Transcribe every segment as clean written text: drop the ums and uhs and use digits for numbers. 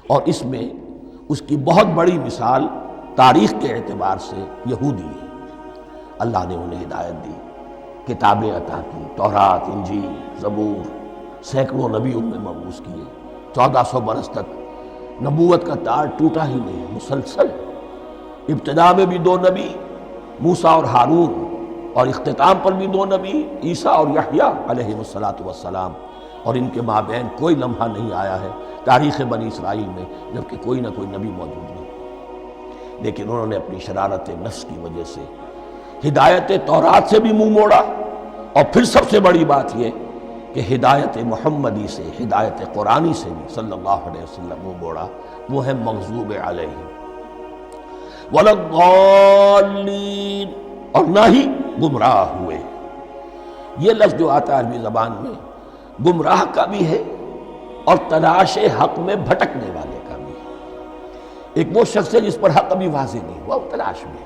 اور اس میں اس کی بہت بڑی مثال تاریخ کے اعتبار سے یہودی ہے۔ اللہ نے انہیں ہدایت دی، کتابیں عطا کی، تورات، انجیل، زبور، سینکڑوں نبی ان میں مبعوث کیے، 1400 برس تک نبوت کا تار ٹوٹا ہی نہیں، مسلسل۔ ابتدا میں بھی 2 نبی، موسیٰ اور ہارون، اور اختتام پر بھی 2 نبی، عیسیٰ اور یحییٰ علیہ السلام، اور ان کے مابین کوئی لمحہ نہیں آیا ہے تاریخ بنی اسرائیل میں جبکہ کوئی نہ کوئی نبی موجود نہیں۔ لیکن انہوں نے اپنی شرارت نفس کی وجہ سے ہدایت تورات سے بھی منہ موڑا، اور پھر سب سے بڑی بات یہ کہ ہدایت محمدی سے، ہدایت قرآنی سے بھی صلی اللہ علیہ وسلم منہ موڑا۔ وہ ہے مغضوب علیہم ولا الضالین، اور نہ ہی گمراہ ہوئے۔ یہ لفظ جو آتا ہے عربی زبان میں گمراہ کا بھی ہے اور تلاش حق میں بھٹکنے والے کا بھی ہے۔ ایک وہ شخص ہے جس پر حق ابھی واضح نہیں ہوا، وہ تلاش میں ہے،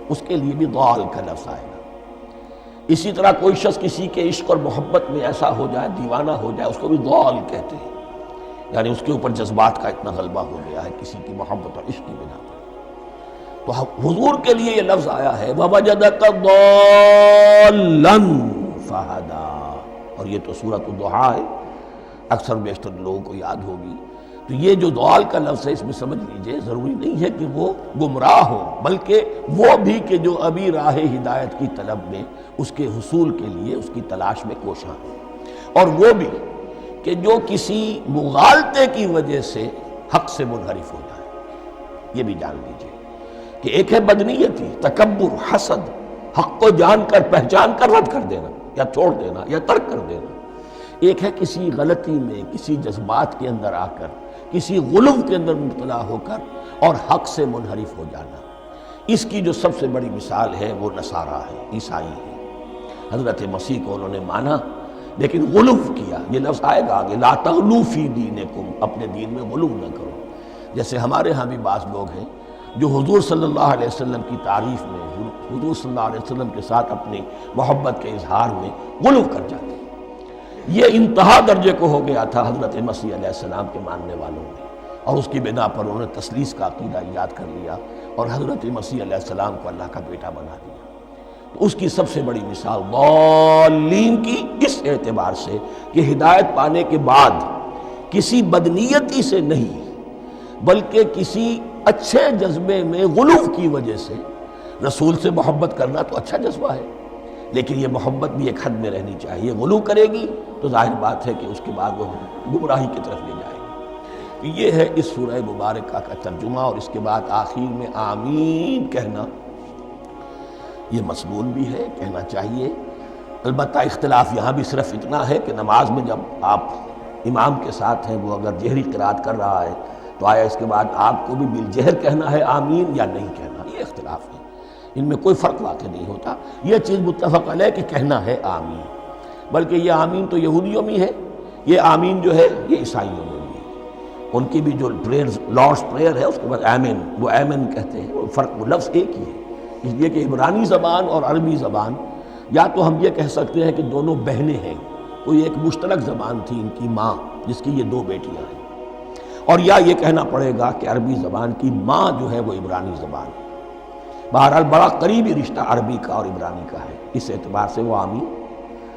اس کے لیے بھی ضال کا لفظ آئے گا۔ اسی طرح کوئی شخص کسی کے عشق اور محبت میں ایسا ہو جائے، دیوانہ ہو جائے، اس کو بھی ضال کہتے ہیں، یعنی اس کے اوپر جذبات کا اتنا غلبہ ہو گیا ہے کسی کی محبت اور عشق کی بنا پر۔ تو حضور کے لیے یہ لفظ آیا ہے وَوَجَدَكَ ضَالًّا فَهَدَىٰ، اور یہ تو سورۃ الضحیٰ ہے، اکثر بیشتر لوگوں کو یاد ہوگی۔ تو یہ جو ضال کا لفظ ہے اس میں سمجھ لیجئے ضروری نہیں ہے کہ وہ گمراہ ہو، بلکہ وہ بھی کہ جو ابھی راہ ہدایت کی طلب میں اس کے حصول کے لیے اس کی تلاش میں کوشاں ہے، اور وہ بھی کہ جو کسی مغالطے کی وجہ سے حق سے منحرف ہو جائے۔ یہ بھی جان لیجئے کہ ایک ہے بدنیتی، تکبر، حسد، حق کو جان کر پہچان کر رد کر دینا یا چھوڑ دینا یا ترک کر دینا۔ ایک ہے کسی غلطی میں، کسی جذبات کے اندر آ کر، کسی غلو کے اندر مبتلا ہو کر اور حق سے منحرف ہو جانا۔ اس کی جو سب سے بڑی مثال ہے وہ نصارہ ہے، عیسائی ہے۔ حضرت مسیح کو انہوں نے مانا لیکن غلو کیا۔ یہ لفظ آئے گا آگے، لا تغلو فی دینکم، اپنے دین میں غلو نہ کرو۔ جیسے ہمارے ہاں بھی بعض لوگ ہیں جو حضور صلی اللہ علیہ وسلم کی تعریف میں، حضور صلی اللہ علیہ وسلم کے ساتھ اپنی محبت کے اظہار میں غلو کر جاتے ہیں۔ یہ انتہا درجے کو ہو گیا تھا حضرت مسیح علیہ السلام کے ماننے والوں میں، اور اس کی بنا پر انہوں نے تثلیث کا عقیدہ ایجاد کر لیا اور حضرت مسیح علیہ السلام کو اللہ کا بیٹا بنا دیا۔ تو اس کی سب سے بڑی مثال ضالین کی اس اعتبار سے کہ ہدایت پانے کے بعد کسی بدنیتی سے نہیں بلکہ کسی اچھے جذبے میں غلو کی وجہ سے، رسول سے محبت کرنا تو اچھا جذبہ ہے لیکن یہ محبت بھی ایک حد میں رہنی چاہیے۔ غلو کرے گی تو ظاہر بات ہے کہ اس کے بعد وہ گمراہی کی طرف لے جائے گی۔ یہ ہے اس سورہ مبارکہ کا ترجمہ، اور اس کے بعد آخر میں آمین کہنا یہ مسنون بھی ہے، کہنا چاہیے۔ البتہ اختلاف یہاں بھی صرف اتنا ہے کہ نماز میں جب آپ امام کے ساتھ ہیں، وہ اگر جہری قرات کر رہا ہے تو آیا اس کے بعد آپ کو بھی بالجہر کہنا ہے آمین یا نہیں کہنا، یہ اختلاف ہے، ان میں کوئی فرق واقع نہیں ہوتا۔ یہ چیز متفق علیہ کہ کہنا ہے آمین، بلکہ یہ آمین تو یہودیوں میں ہے، یہ آمین جو ہے یہ عیسائیوں میں بھی ہے۔ ان کی بھی جو لارڈس پریئر ہے اس کے بعد آمین، وہ آمین کہتے ہیں، وہ فرق، وہ لفظ ایک ہی ہے، اس لیے کہ عبرانی زبان اور عربی زبان یا تو ہم یہ کہہ سکتے ہیں کہ دونوں بہنیں ہیں، کوئی ایک مشترک زبان تھی ان کی ماں جس کی یہ 2 بیٹیاں ہیں، اور یا یہ کہنا پڑے گا کہ عربی زبان کی ماں جو ہے وہ عبرانی زبان ہے۔ بہرحال بڑا قریبی رشتہ عربی کا اور عبرانی کا ہے، اس اعتبار سے وہ آمین۔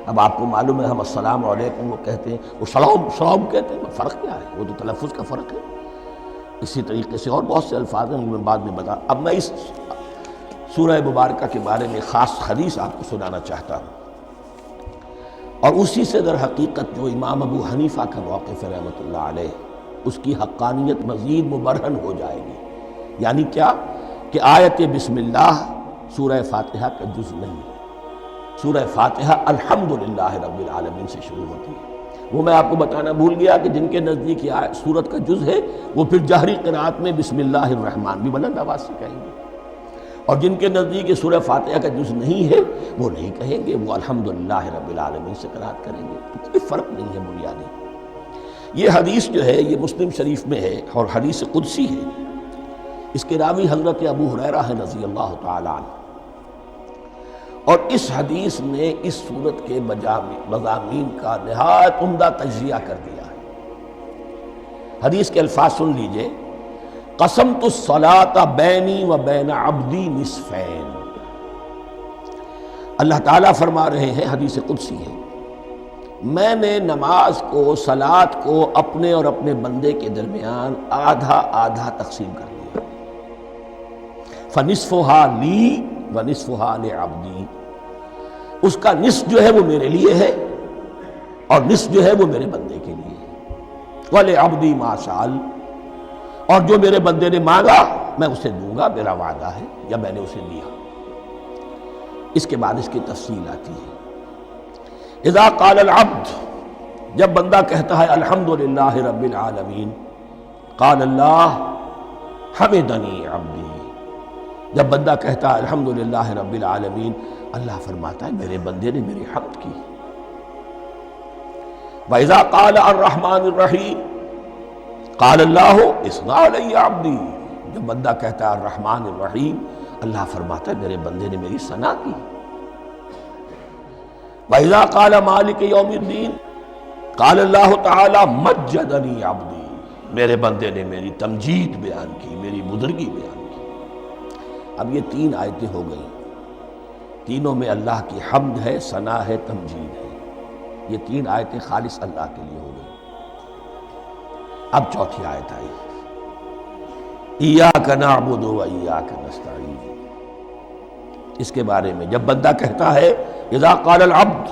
اب آپ کو معلوم ہے ہم السلام علیکم وہ کہتے ہیں، وہ سلام کہتے ہیں، فرق کیا ہے؟ وہ تو تلفظ کا فرق ہے۔ اسی طریقے سے اور بہت سے الفاظ ہیں، میں بعد میں بتا۔ اب میں اس سورہ مبارکہ کے بارے میں خاص حدیث آپ کو سنانا چاہتا ہوں، اور اسی سے در حقیقت جو امام ابو حنیفہ کا موقف ہے رحمۃ اللہ علیہ، اس کی حقانیت مزید مبرہن ہو جائے گی۔ یعنی کیا کہ آیت بسم اللہ سورہ فاتحہ کا جز نہیں ہے، سورہ فاتحہ الحمدللہ رب العالمین سے شروع ہوتی ہے۔ وہ میں آپ کو بتانا بھول گیا کہ جن کے نزدیک یہ سورت کا جز ہے وہ پھر جہری قرات میں بسم اللہ الرحمن بھی بلند آواز سے کہیں گے، اور جن کے نزدیک یہ سورہ فاتحہ کا جز نہیں ہے وہ نہیں کہیں گے، وہ الحمدللہ رب العالمین سے قرات کریں گے۔ تو کوئی فرق نہیں ہے بنیادی۔ یہ حدیث جو ہے یہ مسلم شریف میں ہے اور حدیث قدسی ہے، اس کے راوی حضرت ابو ہریرہ ہے رضی اللہ تعالیٰ عنہ، اور اس حدیث نے اس سورت کے مضامین کا نہایت عمدہ تجزیہ کر دیا ہے۔ حدیث کے الفاظ سن لیجئے، قسمت الصلاۃ بینی و بین عبدی نصفین۔ اللہ تعالیٰ فرما رہے ہیں، حدیث قدسی ہے، میں نے نماز کو، صلاۃ کو اپنے اور اپنے بندے کے درمیان آدھا آدھا تقسیم کر لیا، فنصفها لی ونصفها لعبدی، اس کا نصف جو ہے وہ میرے لیے ہے اور نصف جو ہے وہ میرے بندے کے لیے ہے، وَلِعَبْدِي مَا سَأَلَ، اور جو میرے بندے نے مانگا میں اسے دوں گا، میرا وعدہ ہے یا میں نے اسے دیا۔ اس کے بعد اس کی تفصیل آتی ہے، اذا قال العبد، جب بندہ کہتا ہے الحمدللہ رب العالمین، قال اللہ حمدنی عبدی، جب بندہ کہتا ہے الحمدللہ رب العالمین، اللہ فرماتا ہے میرے بندے نے میری حمد کی۔ وَإِذَا قَالَ الرَّحْمَنِ الرَّحِيمِ قَالَ اللَّهُ اثْنَى عَلَيَّ عَبْدِي، جب بندہ کہتا ہے الرحمن الرحیم، اللہ فرماتا ہے میرے بندے نے میری ثنا کی۔ وَإِذَا قَالَ مَالِكِ يَوْمِ الدِّينِ قَالَ اللَّهُ تَعَالَى مَجَّدَنِي عَبْدِي، میرے بندے نے میری تمجید بیان کی، میری بزرگی بیان کی۔ اب یہ تین آیتیں ہو گئیں، تینوں میں اللہ کی حمد ہے، ثنا ہے، تمجید ہے، یہ تین آیتیں خالص اللہ کے لیے ہو گئی۔ اب چوتھی آیت آئی، ایاک نعبد و ایاک نستعین، اس کے بارے میں جب بندہ کہتا ہے اذا قال العبد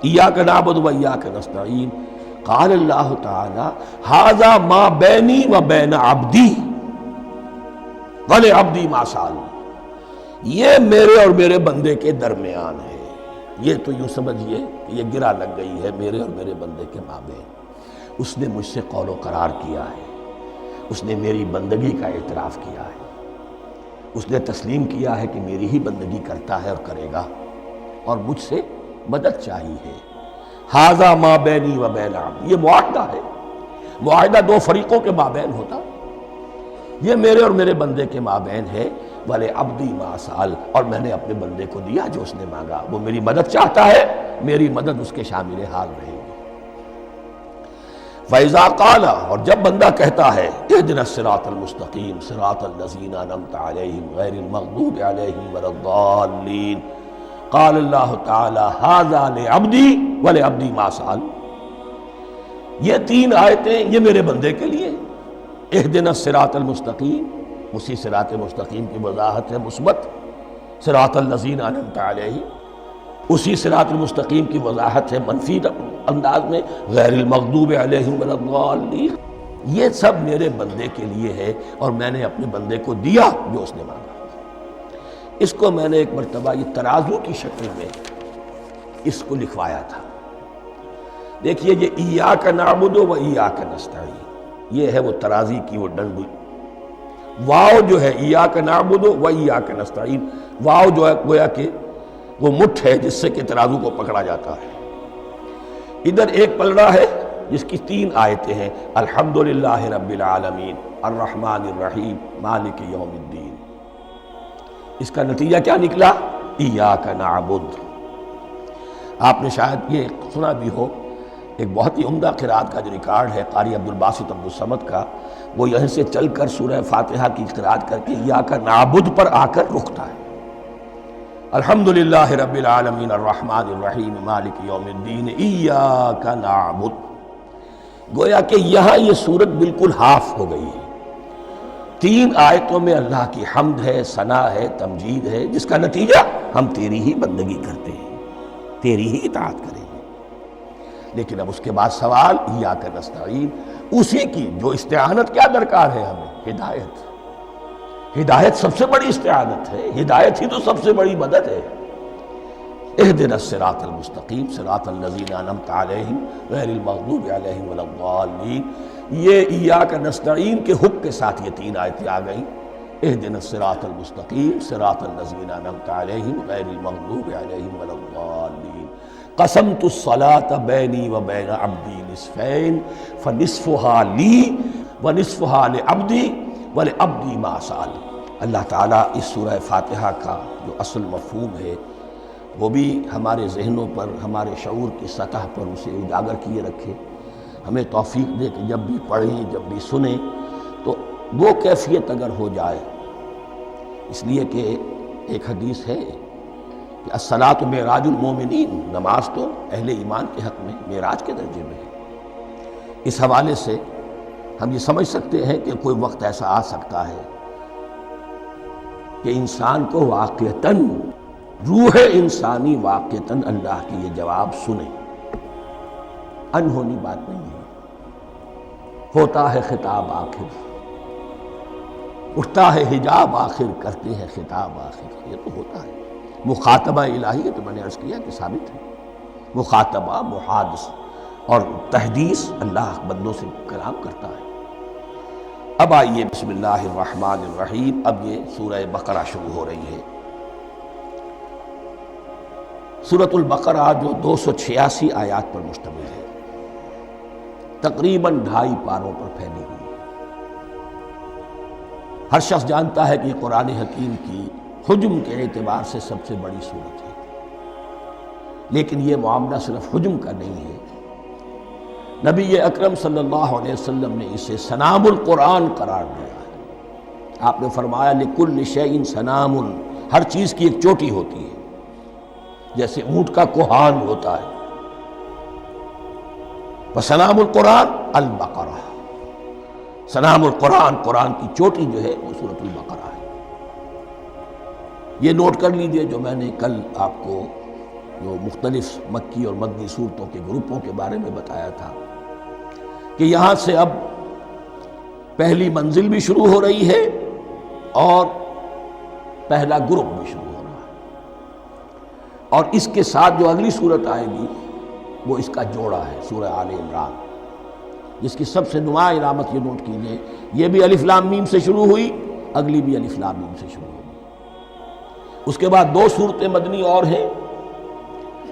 ایاک نعبد و ایاک نستعین، قال اللہ تعالی ھذا ما بینی و بین عبدی ولعبدی ما سأل، یہ میرے اور میرے بندے کے درمیان ہے۔ یہ تو یوں سمجھیے کہ یہ گرہ لگ گئی ہے میرے اور میرے بندے کے مابین، اس نے مجھ سے قول و قرار کیا ہے، اس نے میری بندگی کا اعتراف کیا ہے، اس نے تسلیم کیا ہے کہ میری ہی بندگی کرتا ہے اور کرے گا، اور مجھ سے مدد چاہیے ہے۔ ھذا ما بینی و بین عبدی، یہ معاہدہ ہے، معاہدہ دو فریقوں کے مابین ہوتا، یہ میرے اور میرے بندے کے مابین ہے۔ وَلِعَبْدِي مَا سَأَلَ، اور میں نے اپنے بندے کو دیا جو اس نے مانگا، وہ میری مدد چاہتا ہے، میری مدد اس کے شامل حال رہے گی۔ فَإِذَا قَالَ، اور جب بندہ کہتا ہے اهْدِنَا الصِّرَاطَ الْمُسْتَقِيمَ صِرَاطَ الَّذِينَ أَنْعَمْتَ عَلَيْهِمْ غَيْرِ الْمَغْضُوبِ عَلَيْهِمْ وَلَا الضَّالِّينَ قَالَ اللَّهُ تَعَالَى ھذَا لِعَبْدِي وَلِعَبْدِي مَا سَأَلَ، یہ تین آیتیں یہ میرے بندے کے لیے، اهْدِنَا الصِّرَاطَ الْمُسْتَقِيمَ، اسی صراط مستقیم کی وضاحت ہے مثبت، صراط الذین انعمت علیہم، اسی صراط المستقیم کی وضاحت ہے منفی انداز میں، غیر المغضوب علیہم ولا الضالین، یہ سب میرے بندے کے لیے ہے اور میں نے اپنے بندے کو دیا جو اس نے مانگا۔ اس کو میں نے ایک مرتبہ یہ ترازو کی شکل میں اس کو لکھوایا تھا، دیکھیے یہ ایاک نعبد و ایاک نستعین، یہ ہے وہ ترازی کی وہ ڈنڈی، واو جو ہے ایاک نعبد و ایاک نستعین، واو جو ہے گویا کہ وہ مٹھ ہے جس سے کہ ترازو کو پکڑا جاتا ہے۔ ادھر ایک پلڑا ہے جس کی تین آیتیں ہیں، الحمدللہ رب العالمین الرحمن الرحیم مالک یوم الدین، اس کا نتیجہ کیا نکلا؟ ایاک نعبد۔ آپ نے شاید یہ سنا بھی ہو، ایک بہت ہی عمدہ قرات کا جو ریکارڈ ہے قاری عبدالباسط عبدالصمد کا، وہ یہیں سے چل کر سورہ فاتحہ کی قرات کر کے ایاک نعبد پر آ کر رکتا ہے، الحمدللہ رب العالمین الرحمن الرحیم مالک یوم الدین ایاک نعبد، گویا کہ یہاں یہ صورت بالکل ہاف ہو گئی ہے، تین آیتوں میں اللہ کی حمد ہے، ثنا ہے، تمجید ہے، جس کا نتیجہ ہم تیری ہی بندگی کرتے ہیں، تیری ہی اطاعت کریں گے۔ لیکن اب اس کے بعد سوال ایاک نستعین، اسی کی جو استعانت کیا درکار ہے ہمیں؟ ہدایت، ہدایت سب سے بڑی استعانت ہے، ہدایت ہی تو سب سے بڑی مدد ہے۔ اهدنا الصراط المستقیم صراط الذین انعمت علیہم غیر المغضوب علیہم ولا الضالین، یہ ایاک نستعین کے حکم کے ساتھ یہ تین آیتیں آ گئیں، اهدنا الصراط المستقیم صراط الذین انعمت علیہم غیر المغضوب علیہم ولا الضالین، قسمت الصلاۃ بینی و بین عبدی نصفین فنصفها لی ونصفها لعبدی ولعبدی ما سأل۔ اللہ تعالیٰ اس سورہ فاتحہ کا جو اصل مفہوم ہے وہ بھی ہمارے ذہنوں پر، ہمارے شعور کی سطح پر اسے اجاگر کیے رکھے، ہمیں توفیق دے کہ جب بھی پڑھیں جب بھی سنیں تو وہ کیفیت اگر ہو جائے، اس لیے کہ ایک حدیث ہے کہ الصلاۃ معراج المومنین، نماز تو اہل ایمان کے حق میں معراج کے درجے میں ہے۔ اس حوالے سے ہم یہ سمجھ سکتے ہیں کہ کوئی وقت ایسا آ سکتا ہے کہ انسان کو واقعتاً، روح انسانی واقعتاً اللہ کی یہ جواب سنے۔ انہونی بات نہیں ہے، ہوتا ہے خطاب آخر، اٹھتا ہے حجاب آخر، کرتے ہیں خطاب آخر، یہ تو ہوتا ہے۔ مخاطبہ الہی، یہ تو میں نے عرض کیا کہ ثابت ہے، مخاطبہ، محادث اور تحدیث، اللہ بندوں سے کلام کرتا ہے۔ اب آئیے بسم اللہ الرحمن الرحیم، اب یہ سورہ بقرہ شروع ہو رہی ہے۔ سورۃ البقرہ جو 286 آیات پر مشتمل ہے، تقریباً 2.5 پاروں پر پھیلی ہوئی ہے۔ ہر شخص جانتا ہے کہ یہ قرآن حکیم کی حجم کے اعتبار سے سب سے بڑی سورت ہے، لیکن یہ معاملہ صرف حجم کا نہیں ہے۔ نبی اکرم صلی اللہ علیہ وسلم نے اسے سنام القرآن قرار دیا ہے۔ آپ نے فرمایا لکل شیء سنام، ہر چیز کی ایک چوٹی ہوتی ہے، جیسے اونٹ کا کوہان ہوتا ہے۔ وسنام القرآن البقرہ، سنام القرآن، قرآن کی چوٹی جو ہے وہ سورۃ البقرہ ہے۔ یہ نوٹ کر لیجئے جو میں نے کل آپ کو جو مختلف مکی اور مدنی صورتوں کے گروپوں کے بارے میں بتایا تھا کہ یہاں سے اب پہلی منزل بھی شروع ہو رہی ہے اور پہلا گروپ بھی شروع ہو رہا ہے، اور اس کے ساتھ جو اگلی صورت آئے گی وہ اس کا جوڑا ہے، سورہ آل عمران، جس کی سب سے نمایاں علامت یہ نوٹ کیجئے، یہ بھی الف لام میم سے شروع ہوئی، اگلی بھی الف لام میم سے شروع ہوئی۔ اس کے بعد 2 صورتیں مدنی اور ہیں،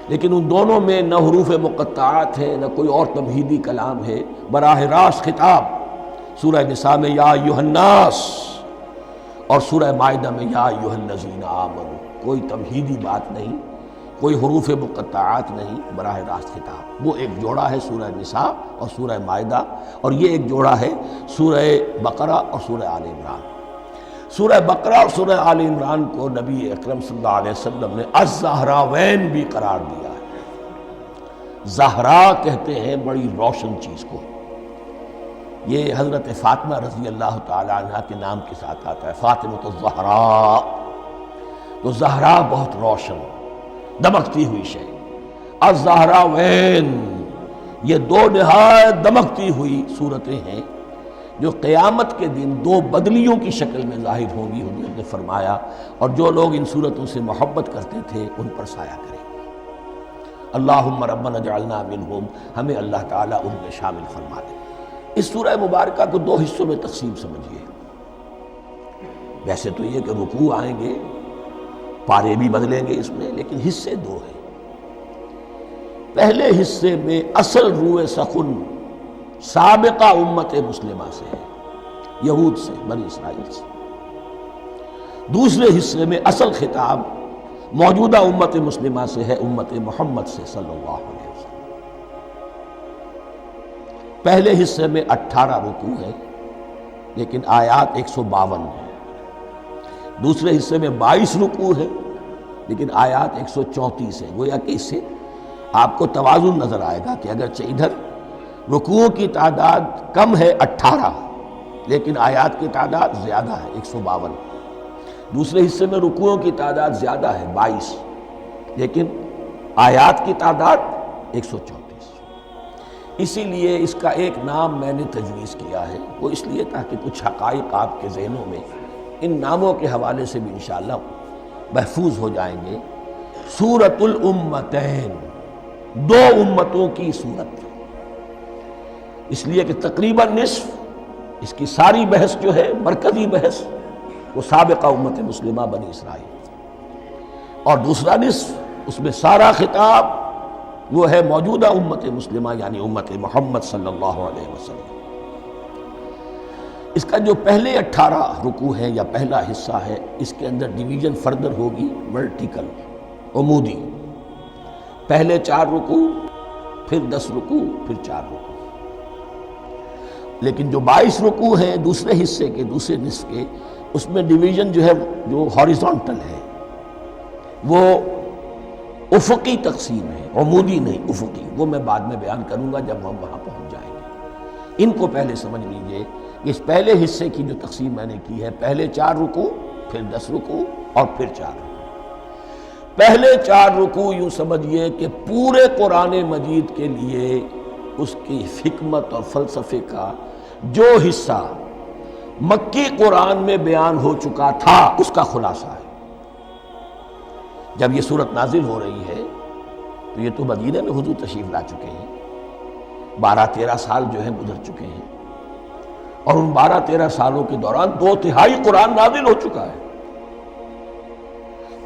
لیکن ان دونوں میں نہ حروف مقطعات ہے، نہ کوئی اور تمہیدی کلام ہے، براہ راست خطاب۔ سورہ نساء میں یا ایھا الناس اور سورہ مائدہ میں یا ایھا الذین آمنوا، کوئی تمہیدی بات نہیں، کوئی حروف مقطعات نہیں، براہ راست خطاب۔ وہ ایک جوڑا ہے سورہ نساء اور سورہ مائدہ، اور یہ ایک جوڑا ہے سورہ بقرہ اور سورہ آل عمران۔ سورہ بقرہ اور سورہ آل عمران کو نبی اکرم صلی اللہ علیہ وسلم نے الزہراوین بھی قرار دیا ہے۔ زہرا کہتے ہیں بڑی روشن چیز کو، یہ حضرت فاطمہ رضی اللہ تعالی عنہ کے نام کے ساتھ آتا ہے، فاطمۃ الزہراء، تو زہرا بہت روشن، دمکتی ہوئی شے۔ الزہراوین، یہ 2 نہایت دمکتی ہوئی صورتیں ہیں جو قیامت کے دن 2 بدلیوں کی شکل میں ظاہر ہوں گی، حضور نے فرمایا، اور جو لوگ ان صورتوں سے محبت کرتے تھے ان پر سایہ کریں گے۔ اللہم ربنا اجعلنا منہم، ہمیں اللہ تعالیٰ ان میں شامل فرما دے۔ اس سورہ مبارکہ کو 2 حصوں میں تقسیم سمجھیے۔ ویسے تو یہ کہ رکوع آئیں گے، پارے بھی بدلیں گے اس میں، لیکن حصے 2 ہیں۔ پہلے حصے میں اصل روح سخن سابقہ امت مسلمہ سے ہے، یہود سے، بنی اسرائیل سے۔ دوسرے حصے میں اصل خطاب موجودہ امت مسلمہ سے ہے، امت محمد سے صلی اللہ علیہ وسلم۔ پہلے حصے میں 18 رکوع ہے، لیکن آیات 152 ہیں۔ دوسرے حصے میں 22 رکوع ہے، لیکن آیات 134 ہیں۔ گویا کہ اس سے آپ کو توازن نظر آئے گا کہ اگرچہ ادھر رکوعوں کی تعداد کم ہے 18، لیکن آیات کی تعداد زیادہ ہے 152۔ دوسرے حصے میں رکوعوں کی تعداد زیادہ ہے 22، لیکن آیات کی تعداد 134۔ اسی لیے اس کا ایک نام میں نے تجویز کیا ہے، وہ اس لیے تاکہ کچھ حقائق آپ کے ذہنوں میں ان ناموں کے حوالے سے بھی انشاءاللہ محفوظ ہو جائیں گے۔ سورۃ الامتین، 2 امتوں کی سورت، اس لیے کہ تقریباً نصف اس کی ساری بحث جو ہے، مرکزی بحث، وہ سابقہ امت مسلمہ بنی اسرائیل، اور دوسرا نصف اس میں سارا خطاب وہ ہے موجودہ امت مسلمہ، یعنی امت محمد صلی اللہ علیہ وسلم۔ اس کا جو پہلے 18 رکوع ہے یا پہلا حصہ ہے، اس کے اندر ڈویژن فردر ہوگی ورٹیکل، عمودی۔ پہلے 4 رکوع، پھر 10 رکوع، پھر 4 رکوع۔ لیکن جو 22 رکوع ہیں دوسرے حصے کے، دوسرے نصف کے، اس میں ڈویژن جو ہے جو ہاریزونٹل ہے، وہ افقی تقسیم ہے، عمودی نہیں، افقی۔ وہ میں بعد میں بیان کروں گا جب ہم وہاں پہنچ جائیں گے۔ ان کو پہلے سمجھ لیجئے کہ اس پہلے حصے کی جو تقسیم میں نے کی ہے، پہلے 4 رکوع، پھر 10 رکوع اور پھر 4 رکوع۔ پہلے 4 رکوع یوں سمجھیے کہ پورے قرآن مجید کے لیے اس کی حکمت اور فلسفے کا جو حصہ مکی قرآن میں بیان ہو چکا تھا اس کا خلاصہ ہے۔ جب یہ صورت نازل ہو رہی ہے تو یہ تو مدینہ میں حضور تشریف لا چکے ہیں، 12-13 سال جو ہیں گزر چکے ہیں، اور ان 12-13 سالوں کے دوران 2/3 قرآن نازل ہو چکا ہے۔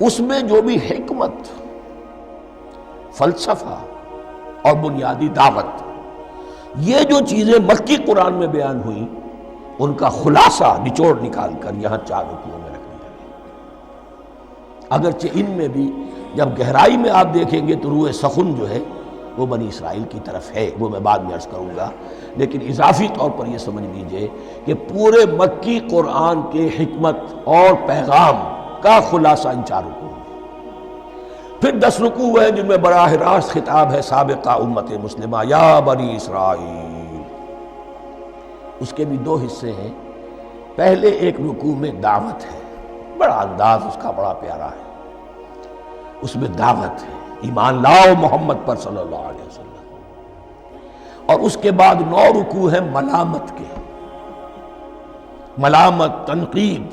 اس میں جو بھی حکمت، فلسفہ اور بنیادی دعوت، یہ جو چیزیں مکی قرآن میں بیان ہوئیں، ان کا خلاصہ نچوڑ نکال کر یہاں 4 رکوعوں میں رکھ دیا گیا۔ اگرچہ ان میں بھی جب گہرائی میں آپ دیکھیں گے تو روح سخن جو ہے وہ بنی اسرائیل کی طرف ہے، وہ میں بعد میں عرض کروں گا، لیکن اضافی طور پر یہ سمجھ لیجئے کہ پورے مکی قرآن کے حکمت اور پیغام کا خلاصہ ان 4 رکوعوں میں۔ پھر 10 رکوع ہیں جن میں براہ راست خطاب ہے سابقہ امت مسلمہ، یا بنی اسرائیل۔ اس کے بھی 2 حصے ہیں۔ پہلے ایک رکوع میں دعوت ہے، بڑا انداز اس کا بڑا پیارا ہے، اس میں دعوت ہے، ایمان لاؤ محمد پر صلی اللہ علیہ وسلم۔ اور اس کے بعد 9 رکوع ہیں ملامت کے، ملامت، تنقید،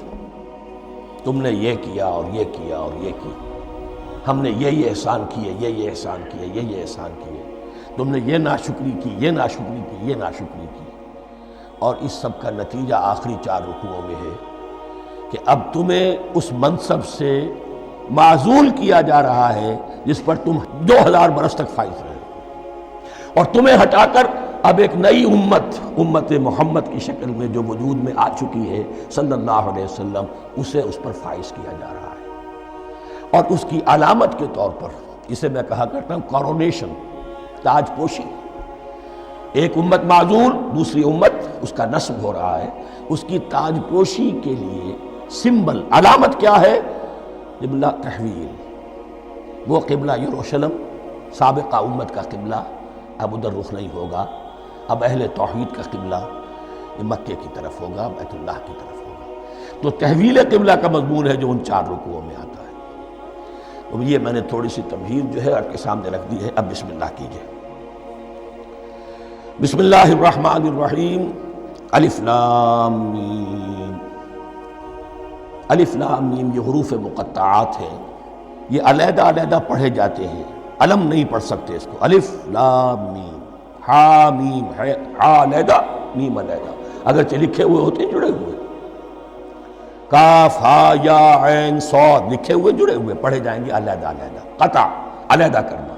تم نے یہ کیا اور یہ کیا اور یہ کیا، ہم نے یہ احسان کیے، یہ احسان کیے، یہ احسان کیے، تم نے یہ ناشکری کی، یہ ناشکری کی، یہ ناشکری کی۔ اور اس سب کا نتیجہ آخری 4 رکوعوں میں ہے کہ اب تمہیں اس منصب سے معزول کیا جا رہا ہے جس پر تم 2000 برس تک فائز رہے، اور تمہیں ہٹا کر اب ایک نئی امت محمد کی شکل میں جو وجود میں آ چکی ہے صلی اللہ علیہ وسلم، اسے اس پر فائز کیا جا رہا ہے۔ اور اس کی علامت کے طور پر اسے میں کہا کرتا ہوں کورونیشن، تاج پوشی۔ ایک امت معزول، دوسری امت اس کا نصب ہو رہا ہے، اس کی تاج پوشی کے لیے سمبل، علامت کیا ہے؟ قبلہ تحویل۔ وہ قبلہ یروشلم، سابقہ امت کا قبلہ اب ادھر رخ نہیں ہوگا، اب اہل توحید کا قبلہ یہ مکے کی طرف ہوگا، بیت اللہ کی طرف ہوگا۔ تو تحویل قبلہ کا مضمون ہے جو ان 4 رکوعوں میں آتا ہے۔ تو یہ میں نے تھوڑی سی تمہید جو ہے آپ کے سامنے رکھ دی ہے۔ اب بسم اللہ کیجئے۔ بسم اللہ الرحمن الرحیم۔ الف لام میم۔ الف لام میم یہ حروف مقطعات ہیں، یہ علیحدہ علیحدہ پڑھے جاتے ہیں، علم نہیں پڑھ سکتے اس کو۔ الف لام میم، ہا میم ہے، ہا علیحدہ میم علیحدہ، اگرچہ لکھے ہوئے ہوتے ہیں جڑے ہوئے، کاف ہا یا عین صاد لکھے ہوئے جڑے ہوئے، پڑھے جائیں گے علیحدہ علیحدہ، قطع علیحدہ کرنا۔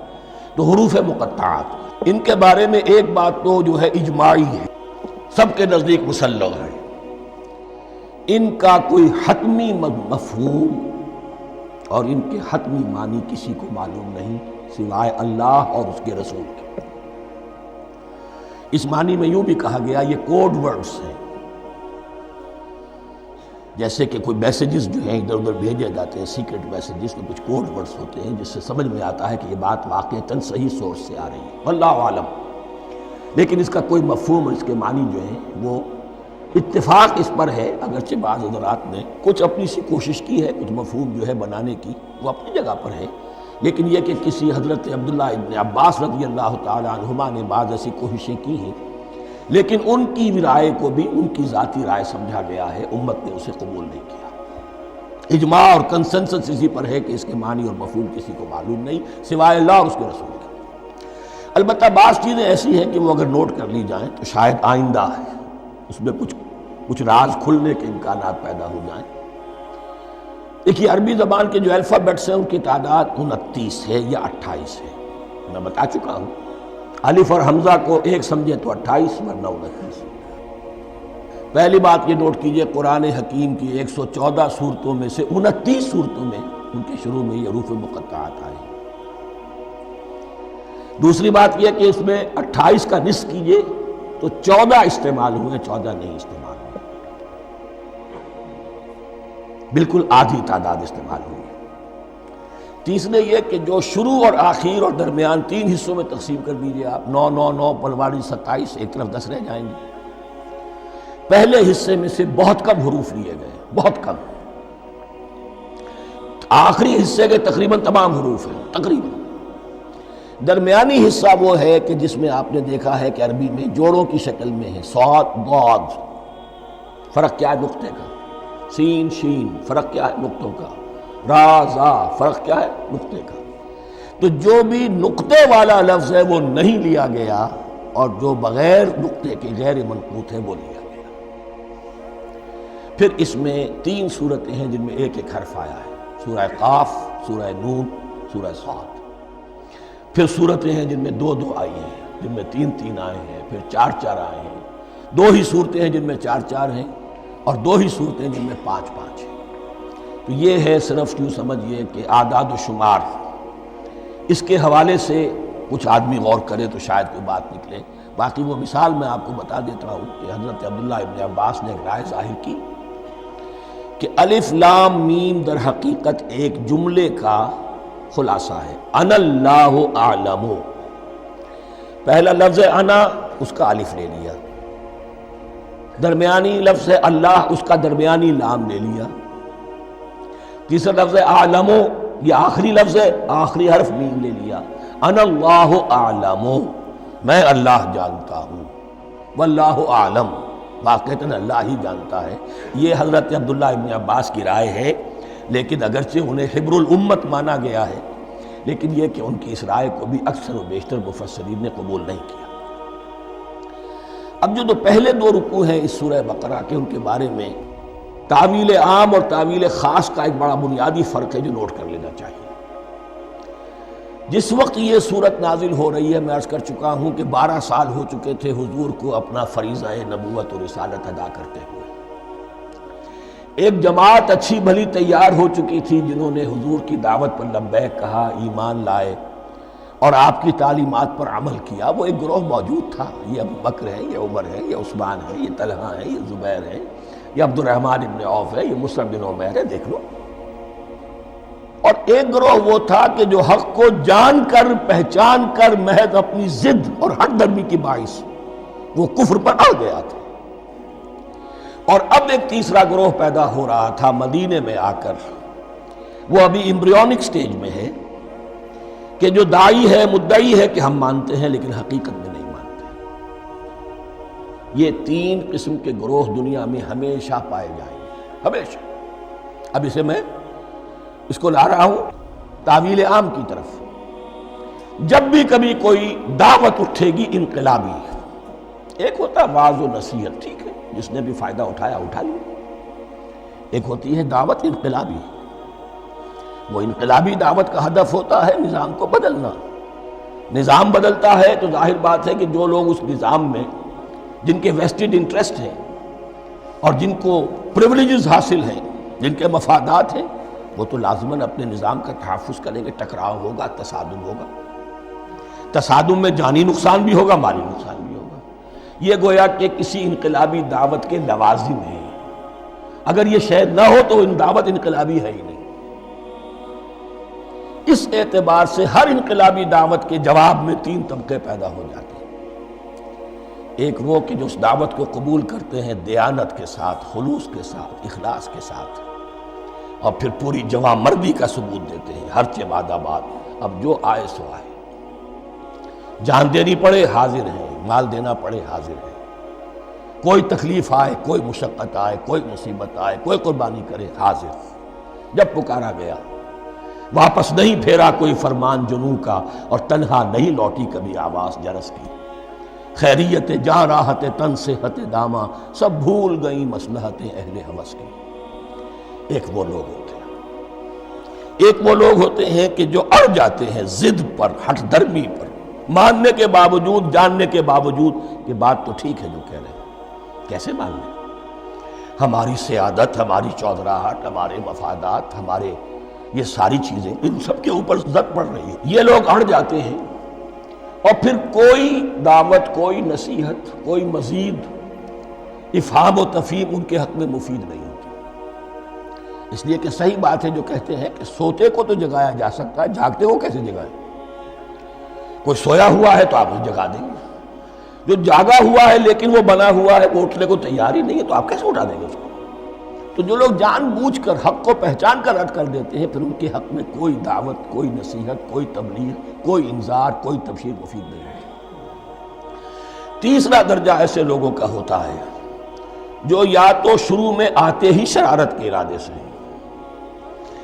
تو حروف مقطعات، ان کے بارے میں ایک بات تو جو ہے اجماعی ہے، سب کے نزدیک مسلم ہے، ان کا کوئی حتمی مفہوم اور ان کے حتمی معنی کسی کو معلوم نہیں سوائے اللہ اور اس کے رسول کے۔ اس معنی میں یوں بھی کہا گیا یہ کوڈ ورڈز ہیں، جیسے کہ کوئی میسیجز جو ہیں ادھر ادھر بھیجے جاتے ہیں، سیکرٹ میسیجز میں کچھ کوڈ ورڈز ہوتے ہیں جس سے سمجھ میں آتا ہے کہ یہ بات واقعتاً صحیح سورس سے آ رہی ہے، واللہ عالم۔ لیکن اس کا کوئی مفہوم اور اس کے معنی جو ہیں وہ اتفاق اس پر ہے، اگرچہ بعض حضرات نے کچھ اپنی سی کوشش کی ہے، کچھ مفہوم جو ہے بنانے کی، وہ اپنی جگہ پر ہے، لیکن یہ کہ کسی حضرت عبداللہ ابن عباس رضی اللہ تعالی عنہما نے بعض ایسی کوششیں کی ہیں، لیکن ان کی رائے کو بھی ان کی ذاتی رائے سمجھا گیا ہے، امت نے اسے قبول نہیں کیا۔ اجماع اور کنسنسس اسی پر ہے کہ اس کے معنی اور مفہوم کسی کو معلوم نہیں سوائے اللہ اور اس کے رسول کے۔ البتہ بعض چیزیں ایسی ہیں کہ وہ اگر نوٹ کر لی جائیں تو شاید آئندہ ہے اس میں کچھ راز کھلنے کے امکانات پیدا ہو جائیں۔ دیکھیے عربی زبان کے جو الفابیٹس ہیں ان کی تعداد 29 ہے یا 28 ہے، میں بتا چکا ہوں۔ الف اور حمزہ کو ایک سمجھے تو 28 ورنہ 29۔ پہلی بات یہ نوٹ کیجئے قرآن حکیم کی 114 سورتوں میں سے 29 سورتوں میں ان کے شروع میں یہ حروف مقطعات آئے۔ دوسری بات یہ کہ اس میں 28 کا نصف کیجئے تو 14 استعمال ہوئے، 14 نہیں استعمال ہوئے، بالکل آدھی تعداد استعمال ہوئی۔ تیسرے یہ کہ جو شروع اور آخر اور درمیان 3 حصوں میں تقسیم کر دیجئے آپ، 9 9 9 پلواڑی 27، ایک طرف 10 رہ جائیں گے۔ پہلے حصے میں سے بہت کم حروف لیے گئے، بہت کم، آخری حصے کے تقریباً تمام حروف ہیں تقریباً۔ درمیانی حصہ وہ ہے کہ جس میں آپ نے دیکھا ہے کہ عربی میں جوڑوں کی شکل میں ہے، صاد ضاد، فرق کیا ہے نقطے کا، سین شین فرق کیا ہے نقطوں کا، را زا فرق کیا ہے نقطے کا۔ تو جو بھی نقطے والا لفظ ہے وہ نہیں لیا گیا، اور جو بغیر نقطے کے غیر منقوط ہے وہ لیا گیا۔ پھر اس میں 3 صورتیں ہیں جن میں ایک ایک حرف آیا ہے، سورہ قاف، سورہ نون، سورہ صاد۔ پھر صورتیں ہیں جن میں 2 2 آئی ہیں، جن میں 3 3 آئے ہیں، پھر 4 4 آئے ہیں، 2 ہی صورتیں ہیں جن میں 4 4 ہیں، اور 2 ہی صورتیں جن میں 5 5 ہیں۔ تو یہ ہے صرف یوں سمجھیے کہ اعداد و شمار۔ اس کے حوالے سے کچھ آدمی غور کرے تو شاید کوئی بات نکلے۔ باقی وہ مثال میں آپ کو بتا دیتا ہوں کہ حضرت عبداللہ ابن عباس نے ایک رائے ظاہر کی کہ الف لام میم در حقیقت ایک جملے کا خلاصہ ہے، انا اللہ اعلم۔ پہلا لفظ ہے انا، اس کا الف لے لیا، درمیانی لفظ ہے اللہ، اس کا درمیانی لام لے لیا، تیسرا لفظ ہے اعلم، یہ آخری لفظ ہے، آخری حرف میم لے لیا، انا اللہ اعلم، میں اللہ جانتا ہوں، واللہ اعلم، واقعتاً اللہ ہی جانتا ہے۔ یہ حضرت عبداللہ ابن عباس کی رائے ہے، لیکن اگرچہ انہیں حبر الامت مانا گیا ہے، لیکن یہ کہ ان کی اس رائے کو بھی اکثر و بیشتر مفسرین نے قبول نہیں کیا۔ اب جو پہلے 2 رکوع ہیں اس سورہ بقرہ کے، ان کے بارے میں تعویل عام اور تعویل خاص کا ایک بڑا بنیادی فرق ہے جو نوٹ کر لینا چاہیے۔ جس وقت یہ صورت نازل ہو رہی ہے، میں عرض کر چکا ہوں کہ 12 سال ہو چکے تھے حضور کو اپنا فریضہ نبوت و رسالت ادا کرتے ہوئے۔ ایک جماعت اچھی بھلی تیار ہو چکی تھی جنہوں نے حضور کی دعوت پر لبیک کہا، ایمان لائے اور آپ کی تعلیمات پر عمل کیا۔ وہ ایک گروہ موجود تھا، یہ ابو بکر ہے، یہ عمر ہے، یہ عثمان ہے، یہ طلحہ ہے، یہ زبیر ہے، یہ عبد الرحمن ابن عوف ہے، یہ مصعب بن عمیر ہے، دیکھ لو۔ اور ایک گروہ وہ تھا کہ جو حق کو جان کر پہچان کر محض اپنی ضد اور ہٹ درمی کی باعث وہ کفر پر اڑ گیا تھا۔ اور اب ایک تیسرا گروہ پیدا ہو رہا تھا مدینے میں آ کر، وہ ابھی ایمبریونک سٹیج میں ہے، کہ جو داعی ہے، مدعی ہے کہ ہم مانتے ہیں لیکن حقیقت میں نہیں مانتے۔ یہ 3 قسم کے گروہ دنیا میں ہمیشہ پائے جائیں گے، ہمیشہ۔ اب اسے میں اس کو لا رہا ہوں تعویل عام کی طرف۔ جب بھی کبھی کوئی دعوت اٹھے گی انقلابی، ایک ہوتا ہے واعظ و نصیحت، ٹھیک ہے، جس نے بھی فائدہ اٹھایا اٹھا لیا۔ ایک ہوتی ہے دعوت انقلابی، وہ انقلابی دعوت کا ہدف ہوتا ہے نظام کو بدلنا۔ نظام بدلتا ہے تو ظاہر بات ہے کہ جو لوگ اس نظام میں جن کے ویسٹڈ انٹرسٹ ہیں اور جن کو پریولیجز حاصل ہیں، جن کے مفادات ہیں، وہ تو لازماً اپنے نظام کا تحفظ کریں گے۔ ٹکراؤ ہوگا، تصادم ہوگا، تصادم میں جانی نقصان بھی ہوگا، مالی نقصان بھی ہوگا۔ یہ گویا کہ کسی انقلابی دعوت کے لوازم ہیں۔ اگر یہ شاید نہ ہو تو ان دعوت انقلابی ہے ہی نہیں۔ اس اعتبار سے ہر انقلابی دعوت کے جواب میں 3 طبقے پیدا ہو جاتے ہیں۔ ایک وہ کہ جو اس دعوت کو قبول کرتے ہیں دیانت کے ساتھ، خلوص کے ساتھ، اخلاص کے ساتھ، اور پھر پوری جواں مردی کا ثبوت دیتے ہیں، ہر وعدہ بات، اب جو آئے سو آئے، جان دینی پڑے حاضر ہیں، مال دینا پڑے حاضر ہیں، کوئی تکلیف آئے، کوئی مشقت آئے، کوئی مصیبت آئے، کوئی قربانی کرے، حاضر۔ جب پکارا گیا واپس نہیں پھیرا کوئی فرمان جنوں کا، اور تنہا نہیں لوٹی کبھی آواز جرس کی۔ خیریت جاں راحت تن صحت داماں، سب بھول گئیں مصلحتیں اہل ہوس کی۔ ایک وہ لوگ ہوتے ہیں، ایک وہ لوگ ہوتے ہیں کہ جو اڑ جاتے ہیں ضد پر، ہٹ درمی پر، ماننے کے باوجود، جاننے کے باوجود کہ بات تو ٹھیک ہے جو کہہ رہے ہیں، کیسے مان لیں؟ ہماری سیادت، ہماری چودراہٹ، ہمارے مفادات، ہمارے یہ ساری چیزیں، ان سب کے اوپر زد پڑ رہی ہے۔ یہ لوگ اڑ جاتے ہیں اور پھر کوئی دعوت، کوئی نصیحت، کوئی مزید افہام و تفہیم ان کے حق میں مفید نہیں ہوتی۔ اس لیے کہ صحیح بات ہے جو کہتے ہیں کہ سوتے کو تو جگایا جا سکتا ہے، جاگتے کو کیسے جگائے؟ کوئی سویا ہوا ہے تو آپ اسے جگا دیں گے، جو جاگا ہوا ہے لیکن وہ بنا ہوا ہے، وہ اٹھنے کو تیار ہی نہیں ہے، تو آپ کیسے اٹھا دیں گے اس کو؟ تو جو لوگ جان بوجھ کر حق کو پہچان کر رد کر دیتے ہیں، پھر ان کے حق میں کوئی دعوت، کوئی نصیحت، کوئی تبلیغ، کوئی انذار، کوئی تبشیر مفید نہیں ہوتی۔ تیسرا درجہ ایسے لوگوں کا ہوتا ہے جو یا تو شروع میں آتے ہی شرارت کے ارادے سے،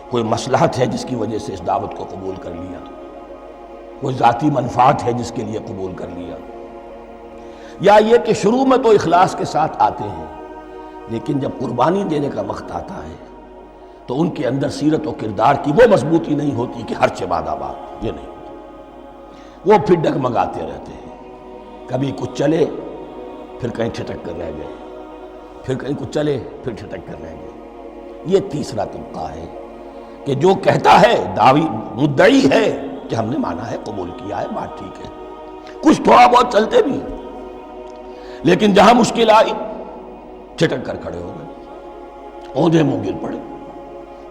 کوئی مصلحت ہے جس کی وجہ سے اس دعوت کو قبول کر لیا، کوئی ذاتی منفعت ہے جس کے لیے قبول کر لیا، یا یہ کہ شروع میں تو اخلاص کے ساتھ آتے ہیں لیکن جب قربانی دینے کا وقت آتا ہے تو ان کے اندر سیرت و کردار کی وہ مضبوطی نہیں ہوتی کہ ہر چباد آباد، یہ نہیں ہوتا، وہ پھر ڈگمگاتے رہتے ہیں، کبھی کچھ چلے پھر کہیں ٹھٹک کر رہ گئے، پھر کہیں کچھ چلے پھر ٹھٹک کر رہ گئے۔ یہ تیسرا طبقہ ہے کہ جو کہتا ہے، دعوی مدعی ہے کہ ہم نے مانا ہے، قبول کیا ہے، بات ٹھیک ہے، کچھ تھوڑا بہت چلتے بھی لیکن جہاں مشکل آئی چٹک کر کھڑے ہو گئے، اوندھے منہ گر پڑے۔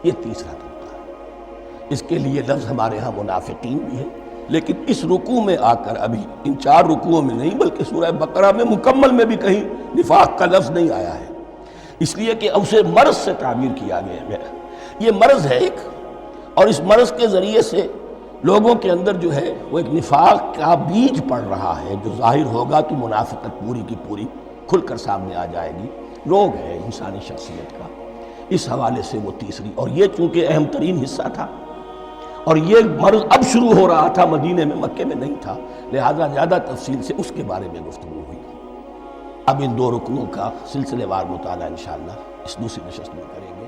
یہ تیسرا طبقہ ہے۔ اس کے لیے لفظ ہمارے ہاں منافقین بھی ہے، لیکن اس رکوع میں آ کر ابھی ان 4 رکوعوں میں نہیں بلکہ سورہ بقرہ میں مکمل میں بھی کہیں نفاق کا لفظ نہیں آیا ہے، اس لیے کہ اسے مرض سے تعبیر کیا گیا ہے۔ یہ مرض ہے ایک، اور اس مرض کے ذریعے سے لوگوں کے اندر جو ہے وہ ایک نفاق کا بیج پڑ رہا ہے، جو ظاہر ہوگا تو منافقت پوری کی پوری کھل کر سامنے آ جائے گی۔ روگ ہے انسانی شخصیت کا، اس حوالے سے وہ تیسری، اور یہ چونکہ اہم ترین حصہ تھا اور یہ مرض اب شروع ہو رہا تھا، مدینے میں، مکے میں نہیں تھا، لہذا زیادہ تفصیل سے اس کے بارے میں گفتگو ہوئی۔ اب ان 2 رکوعوں کا سلسلے وار مطالعہ انشاءاللہ اس دوسری نشست میں کریں گے۔